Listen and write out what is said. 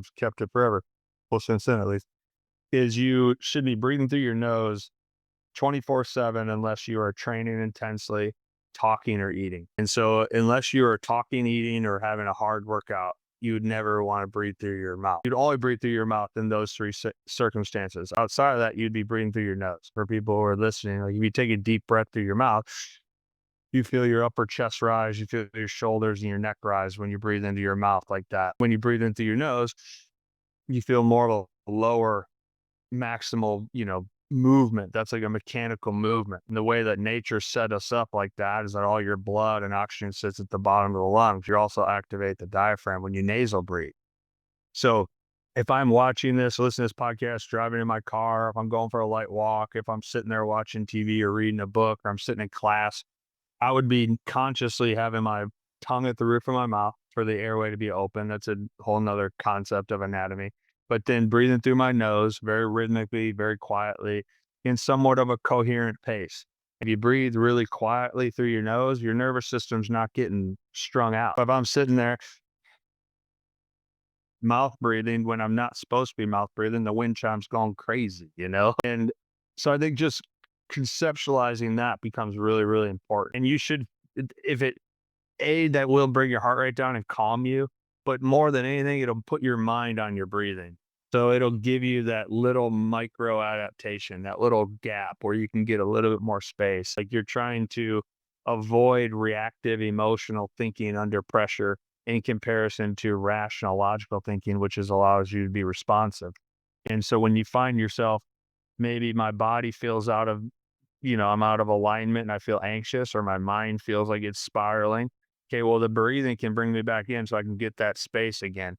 I've kept it forever. Well, since then at least, is you should be breathing through your nose 24/7 unless you are training intensely, talking or eating. And so unless you are talking, eating, or having a hard workout, you would never want to breathe through your mouth. You'd only breathe through your mouth in those three circumstances. Outside of that, you'd be breathing through your nose. For people who are listening, like if you take a deep breath through your mouth, you feel your upper chest rise, you feel your shoulders and your neck rise when you breathe into your mouth like that. When you breathe into your nose, you feel more of a lower maximal, movement. That's like a mechanical movement. And the way that nature set us up like that is that all your blood and oxygen sits at the bottom of the lungs. You also activate the diaphragm when you nasal breathe. So if I'm watching this, listening to this podcast, driving in my car, if I'm going for a light walk, if I'm sitting there watching TV or reading a book, or I'm sitting in class, I would be consciously having my tongue at the roof of my mouth for the airway to be open. That's a whole nother concept of anatomy. But then breathing through my nose very rhythmically, very quietly, in somewhat of a coherent pace. If you breathe really quietly through your nose, your nervous system's not getting strung out. If I'm sitting there mouth breathing when I'm not supposed to be mouth breathing, the wind chime's going crazy. And so I think just conceptualizing that becomes really, really important. And you should, if it, that will bring your heart rate down and calm you, but more than anything, it'll put your mind on your breathing. So it'll give you that little micro adaptation, that little gap where you can get a little bit more space. Like you're trying to avoid reactive emotional thinking under pressure in comparison to rational logical thinking, which allows you to be responsive. And so when you find yourself, maybe my body feels I'm out of alignment and I feel anxious, or my mind feels like it's spiraling. Okay, well, the breathing can bring me back in so I can get that space again.